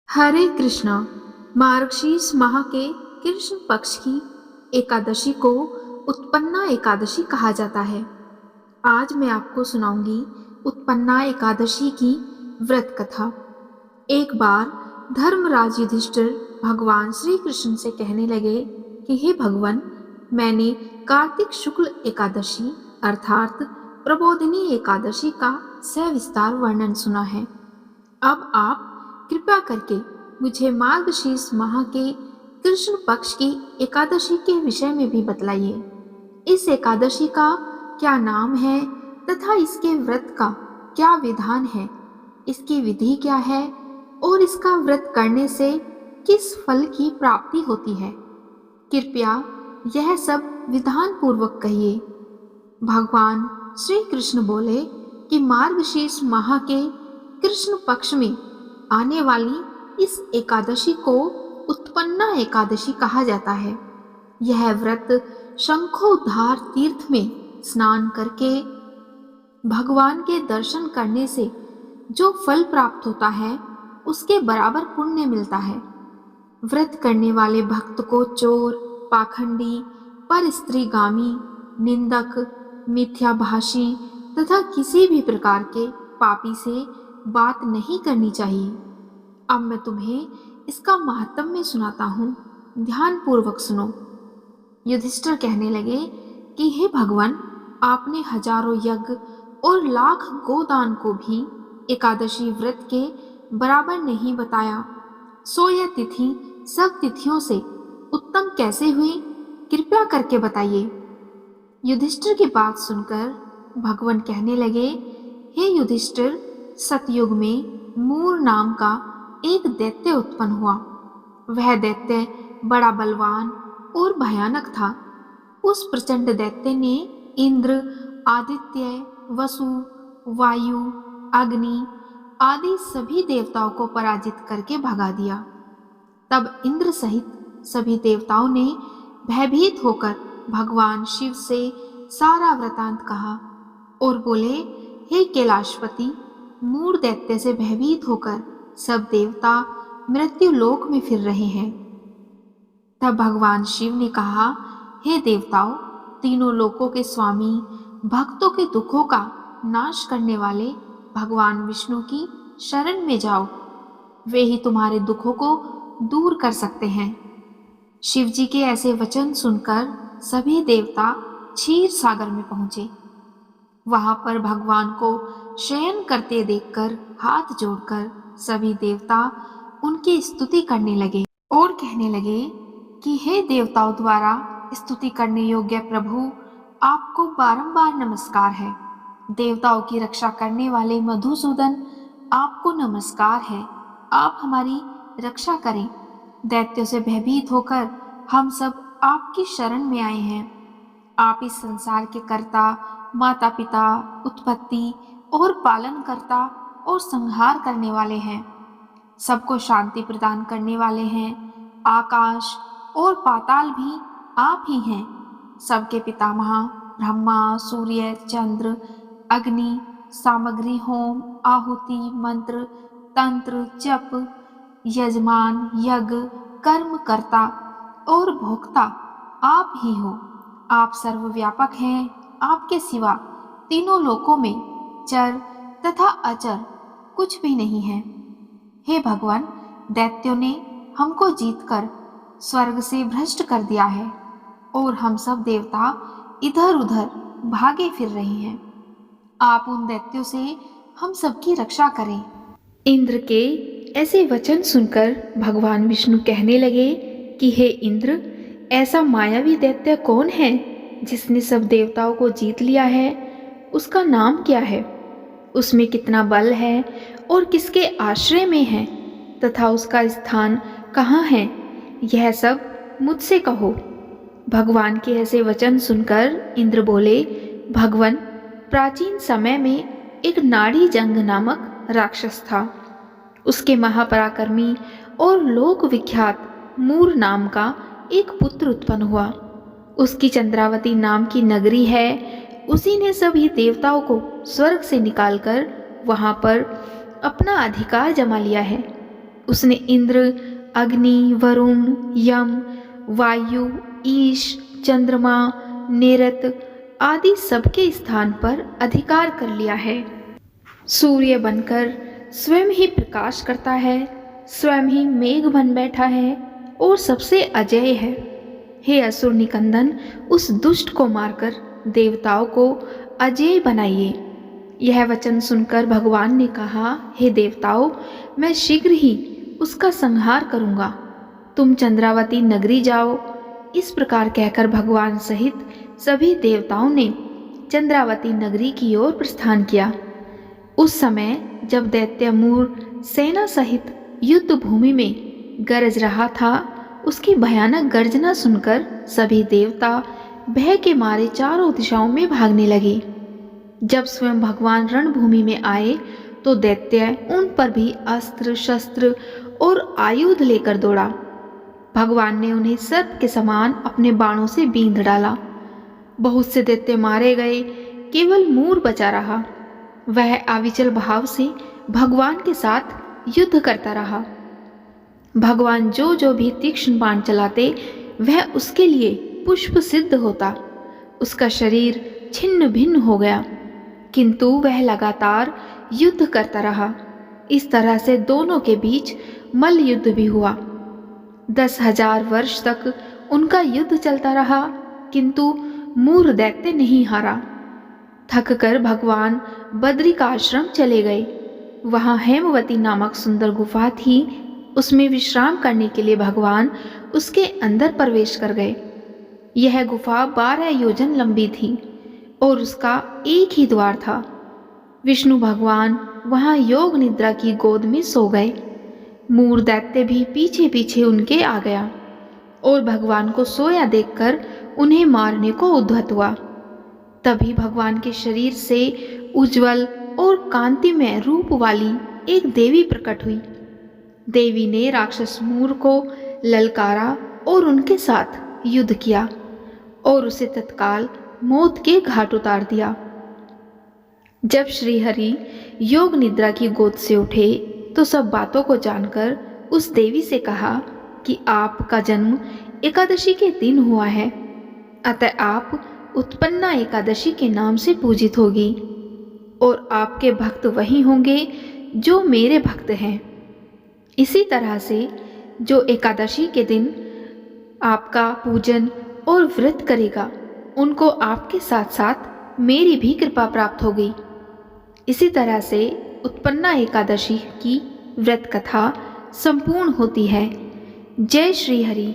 हरे कृष्णा। मार्गशीर्ष माह के कृष्ण पक्ष की एकादशी को उत्पन्ना एकादशी कहा जाता है। आज मैं आपको सुनाऊंगी उत्पन्ना एकादशी की व्रत कथा। एक बार धर्मराज युधिष्ठिर भगवान श्री कृष्ण से कहने लगे कि हे भगवान, मैंने कार्तिक शुक्ल एकादशी अर्थात प्रबोधिनी एकादशी का सविस्तार वर्णन सुना है। अब आप कृपया करके मुझे मार्गशीर्ष माह के कृष्ण पक्ष की एकादशी के विषय में भी बतलाइए। इस एकादशी का क्या नाम है तथा इसके व्रत का क्या विधान है, इसकी विधि क्या है और इसका व्रत करने से किस फल की प्राप्ति होती है। कृपया यह सब विधान पूर्वक कहिए। भगवान श्री कृष्ण बोले कि मार्गशीर्ष माह के कृष्ण पक्ष में आने वाली इस एकादशी को उत्पन्ना एकादशी कहा जाता है। यह व्रत शंखोद्धार तीर्थ में स्नान करके भगवान के दर्शन करने से जो फल प्राप्त होता है उसके बराबर पुण्य मिलता है। व्रत करने वाले भक्त को चोर, पाखंडी, परस्त्रीगामी, निंदक, मिथ्याभाषी तथा किसी भी प्रकार के पापी से बात नहीं करनी चाहिए। अब मैं तुम्हें इसका महात्म्य सुनाता हूँ, ध्यान पूर्वक सुनो। युधिष्ठिर कहने लगे कि हे भगवान, आपने हजारों यज्ञ और लाख गोदान को भी एकादशी व्रत के बराबर नहीं बताया, सो यह तिथि सब तिथियों से उत्तम कैसे हुई, कृपया करके बताइए। युधिष्ठिर की बात सुनकर भगवान कहने लगे, हे युधिष्ठिर, सतयुग में मूर नाम का एक दैत्य उत्पन्न हुआ। वह दैत्य बड़ा बलवान और भयानक था। उस प्रचंड दैत्य ने इंद्र, आदित्य, वसु, वायु, अग्नि आदि सभी देवताओं को पराजित करके भगा दिया। तब इंद्र सहित सभी देवताओं ने भयभीत होकर भगवान शिव से सारा वृतांत कहा और बोले, हे कैलाशपति, मूर दैत्य से भयभीत होकर सब देवता मृत्यु लोक में फिर रहे हैं। तब भगवान शिव ने कहा, हे देवताओं, तीनों लोकों के स्वामी, भक्तों के दुखों का नाश करने वाले भगवान विष्णु की शरण में जाओ। वे ही तुम्हारे दुखों को दूर कर सकते हैं। शिव जी के ऐसे वचन सुनकर सभी देवता क्षीर सागर में पहुंचे। वहां पर भगवान को शयन करते देखकर हाथ जोड़कर सभी देवता उनकी स्तुति करने लगे और कहने लगे कि हे देवताओं द्वारा स्तुति करने योग्य प्रभु, आपको बारंबार नमस्कार है। देवताओं की रक्षा करने वाले मधुसूदन, आपको नमस्कार है। आप हमारी रक्षा करें। दैत्यों से भयभीत होकर हम सब आपकी शरण में आए हैं। आप इस संसार के कर्ता, माता पिता, उत्पत्ति और पालन करता और संहार करने वाले हैं। सबको शांति प्रदान करने वाले हैं। आकाश और पाताल भी आप ही हैं। सबके पितामह ब्रह्मा, सूर्य, चंद्र, अग्नि, सामग्री, होम, आहुति, मंत्र, तंत्र, जप, यजमान, यज्ञ, कर्म करता और भोक्ता आप ही हो। आप सर्वव्यापक हैं। आपके सिवा तीनों लोकों में चर तथा अचर कुछ भी नहीं है। हे भगवान, दैत्यों ने हमको जीतकर स्वर्ग से भ्रष्ट कर दिया है और हम सब देवता इधर उधर भागे फिर रहे हैं। आप उन दैत्यों से हम सबकी रक्षा करें। इंद्र के ऐसे वचन सुनकर भगवान विष्णु कहने लगे कि हे इंद्र, ऐसा मायावी दैत्य कौन है जिसने सब देवताओं को जीत लिया है? उसका नाम क्या है? उसमें कितना बल है और किसके आश्रय में है तथा उसका स्थान कहाँ है? यह सब मुझसे कहो। भगवान के ऐसे वचन सुनकर इंद्र बोले, भगवान, प्राचीन समय में एक नाड़ी जंग नामक राक्षस था। उसके महापराक्रमी और लोक विख्यात मूर नाम का एक पुत्र उत्पन्न हुआ। उसकी चंद्रावती नाम की नगरी है। उसी ने सभी देवताओं को स्वर्ग से निकालकर वहां पर अपना अधिकार जमा लिया है। उसने इंद्र, अग्नि, वरुण, यम, वायु, ईश, चंद्रमा, नेरत आदि सबके स्थान पर अधिकार कर लिया है। सूर्य बनकर स्वयं ही प्रकाश करता है, स्वयं ही मेघ बन बैठा है और सबसे अजेय है। हे असुर निकंदन, उस दुष्ट को मारकर देवताओं को अजेय बनाइए। यह वचन सुनकर भगवान ने कहा, हे देवताओं, मैं शीघ्र ही उसका संहार करूंगा। तुम चंद्रावती नगरी जाओ। इस प्रकार कहकर भगवान सहित सभी देवताओं ने चंद्रावती नगरी की ओर प्रस्थान किया। उस समय जब दैत्य मूर सेना सहित युद्ध भूमि में गरज रहा था, उसकी भयानक गर्जना सुनकर सभी देवता भय के मारे चारों दिशाओं में भागने लगे। जब स्वयं भगवान रणभूमि में आए तो दैत्य उन पर भी अस्त्र शस्त्र और आयुध लेकर दौड़ा। भगवान ने उन्हें सर्प के समान अपने बाणों से बींध डाला। बहुत से दैत्य मारे गए, केवल मूर बचा रहा। वह अविचल भाव से भगवान के साथ युद्ध करता रहा। भगवान जो जो भी तीक्ष्ण बाण चलाते वह उसके लिए पुष्प सिद्ध होता। उसका शरीर छिन्न भिन्न हो गया, किंतु वह लगातार युद्ध करता रहा। इस तरह से दोनों के बीच मल्ल युद्ध भी हुआ। 10,000 वर्ष तक उनका युद्ध चलता रहा, किंतु मूर दैत्य नहीं हारा। थक कर भगवान बद्रिकाश्रम चले गए। वहाँ हेमवती नामक सुंदर गुफा थी। उसमें विश्राम करने के लिए भगवान उसके अंदर प्रवेश कर गए। यह गुफा 12 योजन लंबी थी और उसका एक ही द्वार था। विष्णु भगवान वहाँ योग निद्रा की गोद में सो गए। मूर दैत्य भी पीछे पीछे उनके आ गया और भगवान को सोया देखकर उन्हें मारने को उद्यत हुआ। तभी भगवान के शरीर से उज्जवल और कांतिमय रूप वाली एक देवी प्रकट हुई। देवी ने राक्षस मूर को ललकारा और उनके साथ युद्ध किया और उसे तत्काल मौत के घाट उतार दिया। जब श्रीहरि योग निद्रा की गोद से उठे तो सब बातों को जानकर उस देवी से कहा कि आपका जन्म एकादशी के दिन हुआ है, अतः आप उत्पन्ना एकादशी के नाम से पूजित होगी और आपके भक्त वही होंगे जो मेरे भक्त हैं। इसी तरह से जो एकादशी के दिन आपका पूजन और व्रत करेगा, उनको आपके साथ साथ मेरी भी कृपा प्राप्त होगी। इसी तरह से उत्पन्ना एकादशी की व्रत कथा संपूर्ण होती है। जय श्री हरि।